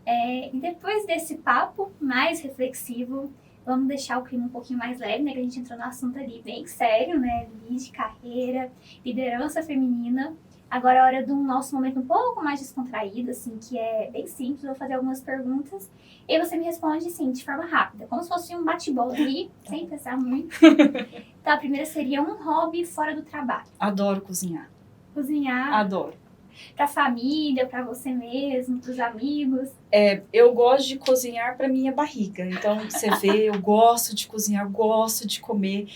E depois desse papo mais reflexivo, vamos deixar o clima um pouquinho mais leve, né? Que a gente entrou no assunto ali bem sério, né? De carreira, liderança feminina. Agora é hora de um nosso momento um pouco mais descontraído, assim, que é bem simples. Eu vou fazer algumas perguntas e você me responde, assim, de forma rápida, como se fosse um bate-bola ali, sem pensar muito. Então, a primeira seria um hobby fora do trabalho. Adoro cozinhar. Cozinhar. Adoro. Pra família, pra você mesmo, pros amigos. Eu gosto de cozinhar para minha barriga. Então, você vê, eu gosto de cozinhar, gosto de comer,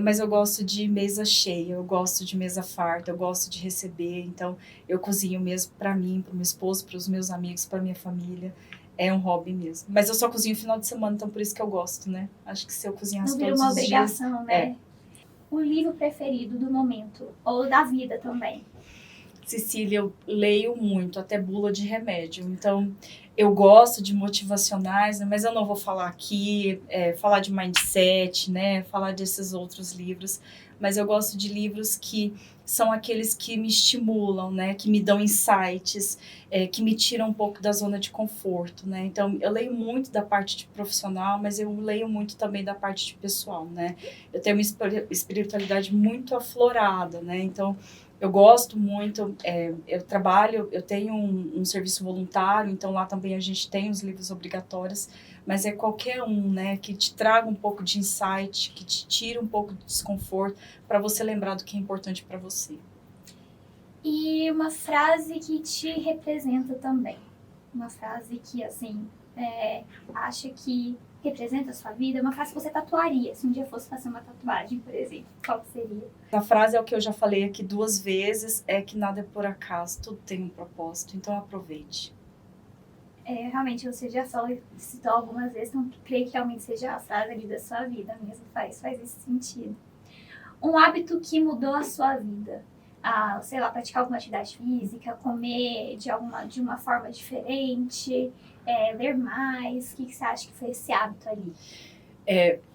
mas eu gosto de mesa cheia, eu gosto de mesa farta, eu gosto de receber. Então, eu cozinho mesmo para mim, para o meu esposo, para os meus amigos, para minha família. É um hobby mesmo. Mas eu só cozinho no final de semana, então por isso que eu gosto, né? Acho que se eu cozinhasse todos os dias... Não vira uma obrigação, né? O livro preferido do momento, ou da vida também? Cecília, eu leio muito, até bula de remédio. Então, eu gosto de motivacionais, né? Mas eu não vou falar aqui, falar de mindset, né? Falar desses outros livros. Mas eu gosto de livros que são aqueles que me estimulam, né? Que me dão insights, que me tiram um pouco da zona de conforto, né? Então, eu leio muito da parte de profissional, mas eu leio muito também da parte de pessoal, né? Eu tenho uma espiritualidade muito aflorada, né? Então, Eu gosto muito, eu trabalho, eu tenho um serviço voluntário, então lá também a gente tem os livros obrigatórios, mas é qualquer um, né, que te traga um pouco de insight, que te tire um pouco de desconforto, para você lembrar do que é importante para você. E uma frase que te representa também. Uma frase que, assim, acha que representa a sua vida. Uma frase que você tatuaria, se um dia fosse fazer uma tatuagem, por exemplo. Qual que seria? A frase é o que eu já falei aqui 2 vezes, é que nada é por acaso, tudo tem um propósito, então aproveite. Realmente, você já só citou algumas vezes, então creio que realmente seja a frase ali da sua vida mesmo. Faz esse sentido. Um hábito que mudou a sua vida. Sei lá, praticar alguma atividade física, comer de uma forma diferente, ler mais. O que você acha que foi esse hábito ali?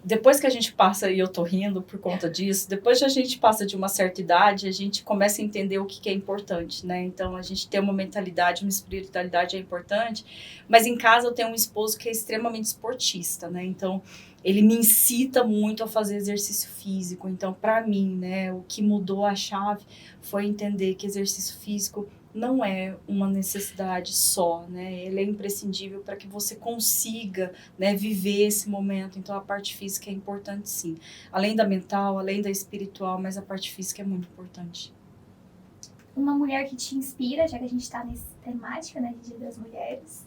Depois que a gente passa, e eu tô rindo por conta disso, depois que a gente passa de uma certa idade, a gente começa a entender o que é importante, né? Então, a gente tem uma mentalidade, uma espiritualidade é importante, mas em casa eu tenho um esposo que é extremamente esportista, né? Então, ele me incita muito a fazer exercício físico. Então, para mim, né, o que mudou a chave foi entender que exercício físico não é uma necessidade só, né? Ele é imprescindível para que você consiga, né, viver esse momento. Então, a parte física é importante, sim. Além da mental, além da espiritual, mas a parte física é muito importante. Uma mulher que te inspira, já que a gente está nessa temática, né, de Dia das Mulheres.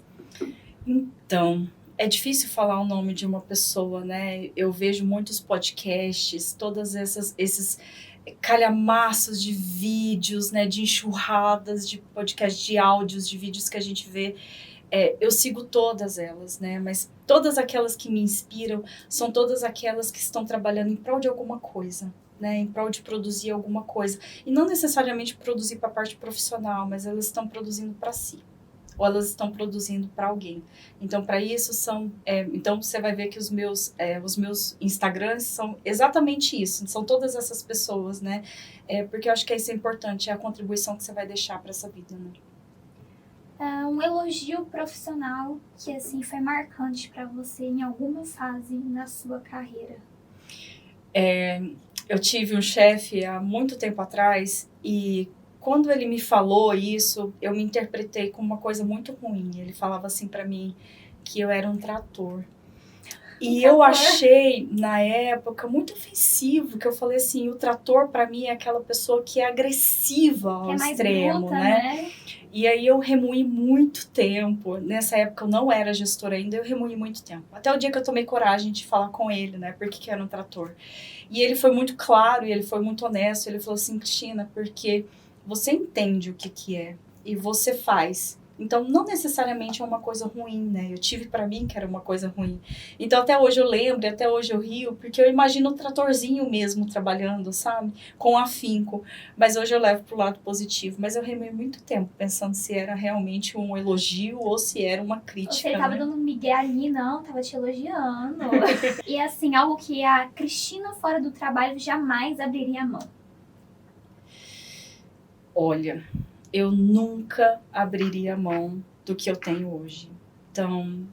Então, é difícil falar o nome de uma pessoa, né? Eu vejo muitos podcasts, todas esses calhamaços de vídeos, né, de enxurradas de podcasts, de áudios, de vídeos que a gente vê. Eu sigo todas elas, né? Mas todas aquelas que me inspiram são todas aquelas que estão trabalhando em prol de alguma coisa, né? Em prol de produzir alguma coisa. E não necessariamente produzir para a parte profissional, mas elas estão produzindo para si. Ou elas estão produzindo para alguém. Então, para isso então você vai ver que os meus Instagrams são exatamente isso. São todas essas pessoas, né? Porque eu acho que isso é importante, é a contribuição que você vai deixar para essa vida, né? Um elogio profissional que assim foi marcante para você em alguma fase na sua carreira. Eu tive um chefe há muito tempo atrás e quando ele me falou isso, eu me interpretei como uma coisa muito ruim. Ele falava assim para mim que eu era um trator. E eu achei, na época, muito ofensivo, que eu falei assim, o trator para mim é aquela pessoa que é agressiva ao extremo, bruta, né? E aí eu remoí muito tempo. Nessa época eu não era gestora ainda, eu remoí muito tempo. Até o dia que eu tomei coragem de falar com ele, né? Por que era um trator. E ele foi muito claro, e ele foi muito honesto. Ele falou assim, Cristina, porque você entende o que é e você faz. Então, não necessariamente é uma coisa ruim, né? Eu tive para mim que era uma coisa ruim. Então, até hoje eu lembro, até hoje eu rio, porque eu imagino o tratorzinho mesmo trabalhando, sabe? Com afinco. Mas hoje eu levo pro lado positivo. Mas eu remei muito tempo pensando se era realmente um elogio ou se era uma crítica. Você tava dando migué ali, não, tava te elogiando. E assim, algo que a Cristina fora do trabalho jamais abriria a mão. Olha, eu nunca abriria mão do que eu tenho hoje. Então,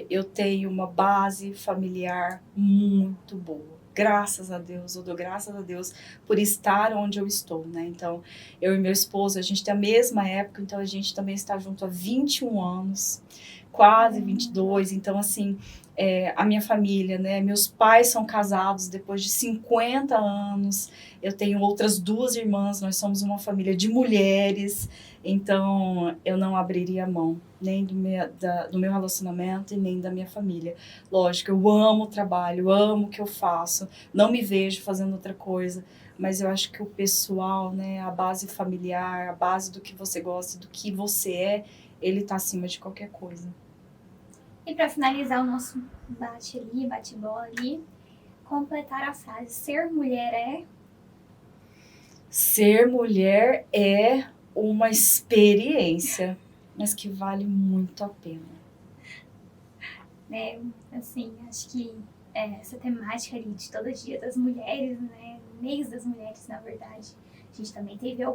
eu tenho uma base familiar muito boa. Graças a Deus, eu dou graças a Deus por estar onde eu estou, né? Então, eu e meu esposo, a gente tem a mesma época, então a gente também está junto há 21 anos, quase 22. Então, assim, a minha família, né? Meus pais são casados depois de 50 anos. Eu tenho outras 2 irmãs, nós somos uma família de mulheres. Então, eu não abriria mão nem do meu relacionamento e nem da minha família. Lógico, eu amo o trabalho, amo o que eu faço, não me vejo fazendo outra coisa, mas eu acho que o pessoal, né, a base familiar, a base do que você gosta, do que você ele está acima de qualquer coisa. E para finalizar o nosso bate-bola ali, completar a frase, ser mulher é? Ser mulher é uma experiência, mas que vale muito a pena. Assim, acho que essa temática ali de todo dia das mulheres, né, mês das mulheres, na verdade, a gente também teve a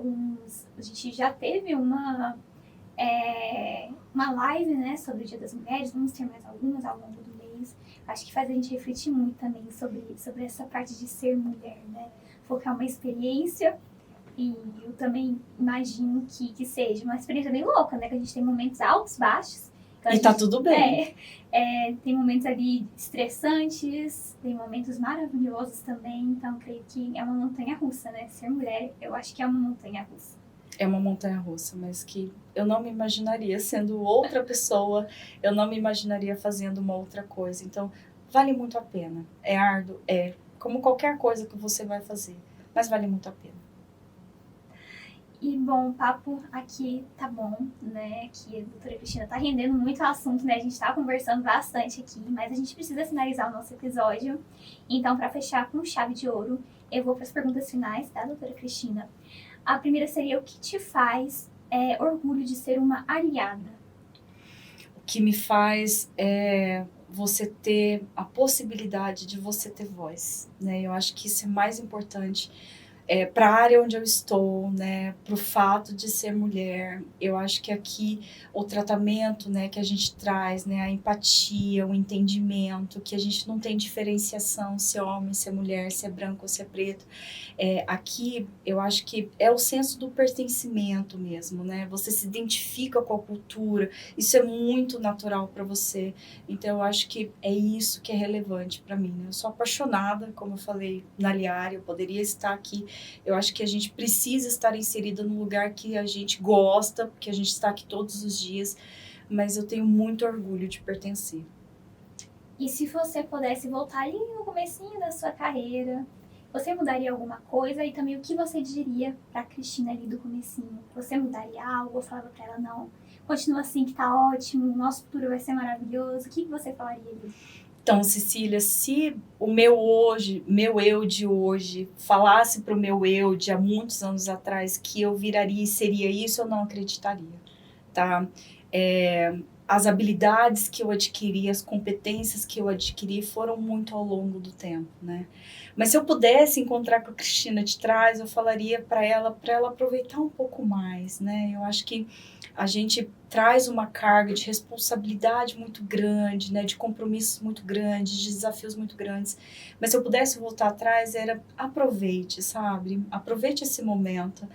gente já teve uma live, né, sobre o Dia das Mulheres, vamos ter mais algumas ao longo do mês. Acho que faz a gente refletir muito também sobre essa parte de ser mulher, né, focar uma experiência E eu também imagino que seja uma experiência bem louca, né? Que a gente tem momentos altos, baixos. Então, E tá tudo bem. Tem momentos ali estressantes, tem momentos maravilhosos também. Então, eu creio que é uma montanha-russa, né? Ser mulher, eu acho que é uma montanha-russa. É uma montanha-russa, mas que eu não me imaginaria sendo outra pessoa, eu não me imaginaria fazendo uma outra coisa. Então, vale muito a pena. É árduo, é como qualquer coisa que você vai fazer, mas vale muito a pena. E, bom, o papo aqui tá bom, né? Que a doutora Cristina tá rendendo muito o assunto, né? A gente tá conversando bastante aqui, mas a gente precisa finalizar o nosso episódio. Então, para fechar com chave de ouro, eu vou para as perguntas finais, tá, doutora Cristina? A primeira seria: o que te faz orgulho de ser uma aliada? O que me faz é você ter a possibilidade de você ter voz, né? Eu acho que isso é mais importante para a área onde eu estou, né, para o fato de ser mulher. Eu acho que aqui o tratamento, né, que a gente traz, né, a empatia, o entendimento, que a gente não tem diferenciação se é homem, se é mulher, se é branco ou se é preto. Aqui eu acho que é o senso do pertencimento mesmo, né? Você se identifica com a cultura, isso é muito natural para você. Então eu acho que é isso que é relevante para mim, né? Eu sou apaixonada, como eu falei, na Liara, eu poderia estar aqui. Eu acho que a gente precisa estar inserida num lugar que a gente gosta, porque a gente está aqui todos os dias, mas eu tenho muito orgulho de pertencer. E se você pudesse voltar ali no comecinho da sua carreira, você mudaria alguma coisa? E também o que você diria pra Cristina ali do comecinho? Você mudaria algo ou falava pra ela: não, continua assim que tá ótimo, o nosso futuro vai ser maravilhoso? O que você falaria ali? Então, Cecília, se o meu eu de hoje, falasse para o meu eu de há muitos anos atrás que eu viraria e seria isso, eu não acreditaria, tá? As habilidades que eu adquiri, as competências que eu adquiri foram muito ao longo do tempo, né? Mas se eu pudesse encontrar com a Cristina de trás, eu falaria para ela aproveitar um pouco mais, né? Eu acho que a gente traz uma carga de responsabilidade muito grande, né, de compromissos muito grandes, de desafios muito grandes. Mas se eu pudesse voltar atrás, era aproveite, sabe? Aproveite esse momento.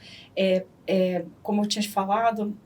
Como eu tinha te falado,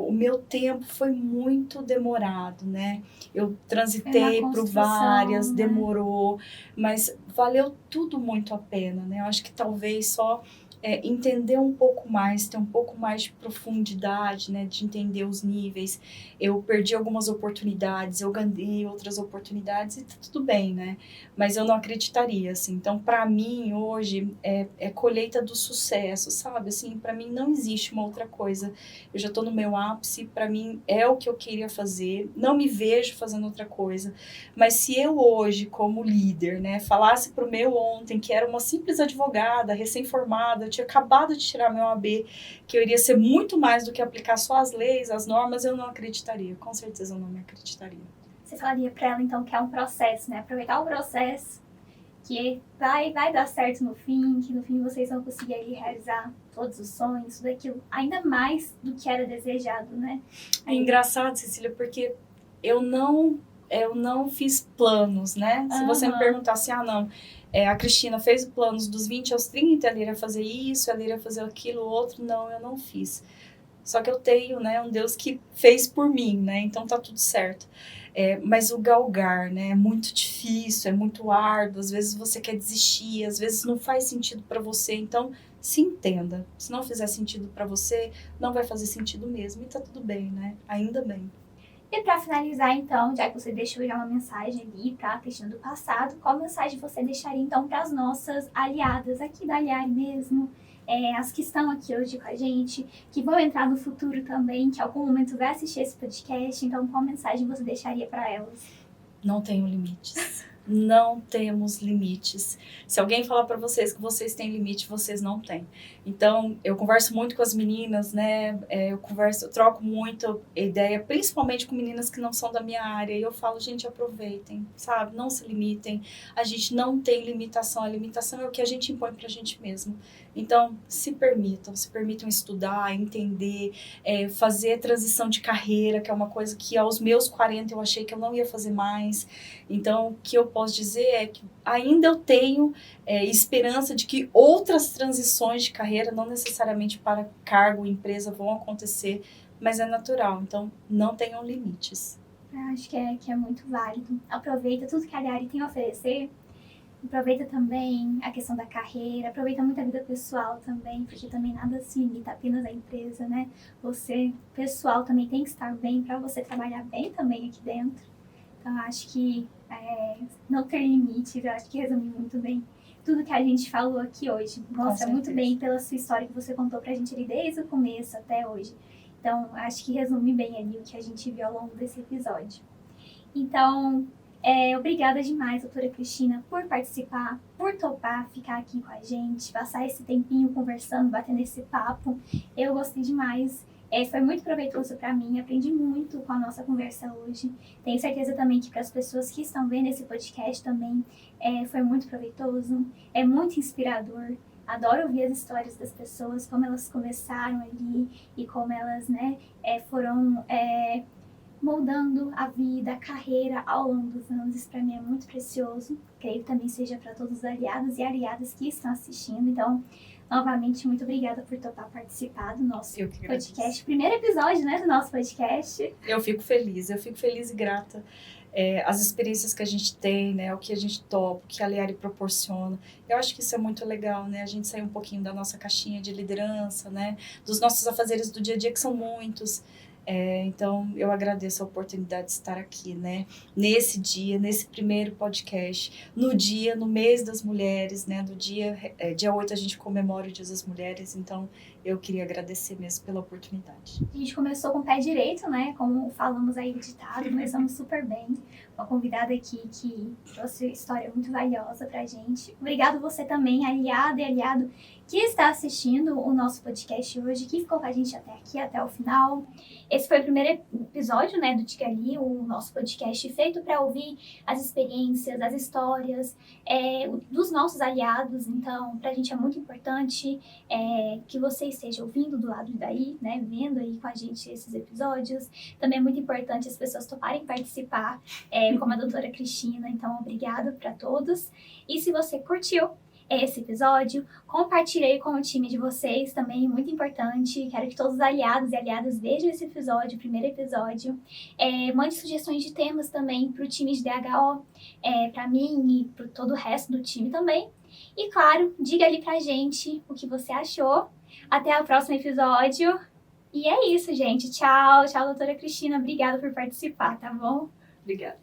o meu tempo foi muito demorado, né? Eu transitei por várias, né? demorou, mas valeu tudo muito a pena, né? Eu acho que talvez só entender um pouco mais, ter um pouco mais de profundidade, né, de entender os níveis. Eu perdi algumas oportunidades, eu ganhei outras oportunidades e tá tudo bem, né? Mas eu não acreditaria, assim. Então, para mim, hoje, é colheita do sucesso, sabe? Assim, para mim não existe uma outra coisa. Eu já tô no meu ápice, para mim é o que eu queria fazer, não me vejo fazendo outra coisa. Mas se eu hoje, como líder, né, falasse pro meu ontem, que era uma simples advogada, recém-formada, eu tinha acabado de tirar meu AB, que eu iria ser muito mais do que aplicar só as leis, as normas, eu não acreditaria. Com certeza eu não me acreditaria. Você falaria para ela, então, que é um processo, né? Aproveitar o processo, que vai dar certo no fim, que no fim vocês vão conseguir ali realizar todos os sonhos, tudo aquilo, ainda mais do que era desejado, né? É engraçado, Cecília, porque eu não fiz planos, né? Se você me perguntasse, a Cristina fez planos dos 20 aos 30, ela iria fazer isso, ela iria fazer aquilo, outro, não, eu não fiz. Só que eu tenho, né, um Deus que fez por mim, né? Então tá tudo certo. Mas o galgar, né, é muito difícil, é muito árduo, às vezes você quer desistir, às vezes não faz sentido para você, então se entenda. Se não fizer sentido para você, não vai fazer sentido mesmo, e tá tudo bem, né? Ainda bem. E para finalizar, então, já que você deixou já uma mensagem ali para a Cristina do passado, qual mensagem você deixaria, então, para as nossas aliadas aqui da Aliare mesmo, as que estão aqui hoje com a gente, que vão entrar no futuro também, que em algum momento vai assistir esse podcast, então, qual mensagem você deixaria para elas? Não tenho limites. Não temos limites. Se alguém falar para vocês que vocês têm limite, vocês não têm. Então, eu converso muito com as meninas, né? Eu troco muito ideia, principalmente com meninas que não são da minha área. E eu falo, gente, aproveitem, sabe? Não se limitem. A gente não tem limitação. A limitação é o que a gente impõe pra gente mesmo. Então, se permitam estudar, entender, fazer transição de carreira, que é uma coisa que aos meus 40 eu achei que eu não ia fazer mais. Então, o que eu posso dizer é que ainda eu tenho esperança de que outras transições de carreira, não necessariamente para cargo, empresa, vão acontecer, mas é natural. Então, não tenham limites. Eu acho que é muito válido. Aproveita tudo que a Liari tem a oferecer. Aproveita também a questão da carreira, aproveita muito a vida pessoal também, porque também nada se limita apenas à empresa, né? Você, pessoal, também tem que estar bem para você trabalhar bem também aqui dentro. Então, acho que não ter limites, eu acho que resume muito bem tudo que a gente falou aqui hoje. Mostra muito bem pela sua história que você contou pra gente ali desde o começo até hoje. Então, acho que resume bem ali o que a gente viu ao longo desse episódio. Então, obrigada demais, doutora Cristina, por participar, por topar, ficar aqui com a gente, passar esse tempinho conversando, batendo esse papo. Eu gostei demais. Foi muito proveitoso para mim, aprendi muito com a nossa conversa hoje. Tenho certeza também que para as pessoas que estão vendo esse podcast também foi muito proveitoso, é muito inspirador. Adoro ouvir as histórias das pessoas, como elas começaram ali e como elas foram moldando a vida, a carreira ao longo dos anos. Isso para mim é muito precioso. Creio que também seja para todos os aliados e aliadas que estão assistindo. Então, novamente, muito obrigada por topar participar do nosso podcast. Primeiro episódio, né, do nosso podcast. Eu fico feliz e grata. As experiências que a gente tem, né, o que a gente topa, o que a Liari proporciona. Eu acho que isso é muito legal, né? A gente sair um pouquinho da nossa caixinha de liderança, né? Dos nossos afazeres do dia a dia, que são muitos. Então, eu agradeço a oportunidade de estar aqui, né? Nesse dia, nesse primeiro podcast, no mês das mulheres, né? Dia 8 a gente comemora o Dia das Mulheres, então eu queria agradecer mesmo pela oportunidade. A gente começou com o pé direito, né? Como falamos aí no ditado, começamos super bem. Uma convidada aqui que trouxe história muito valiosa pra gente. Obrigado você também, aliada e aliado, que está assistindo o nosso podcast hoje, que ficou com a gente até aqui, até o final. Esse foi o primeiro episódio, né, do Diga Ali, o nosso podcast feito para ouvir as experiências, as histórias dos nossos aliados. Então, para a gente é muito importante que você esteja ouvindo do lado daí, né, vendo aí com a gente esses episódios. Também é muito importante as pessoas toparem participar, como a doutora Cristina. Então, obrigado para todos. E se você curtiu esse episódio, compartilhei com o time de vocês também, muito importante. Quero que todos os aliados e aliadas vejam esse episódio, o primeiro episódio. Mande sugestões de temas também para o time de DHO, para mim e para todo o resto do time também. E claro, diga ali pra gente o que você achou. Até o próximo episódio. E é isso, gente. Tchau, doutora Cristina. Obrigada por participar, tá bom? Obrigada.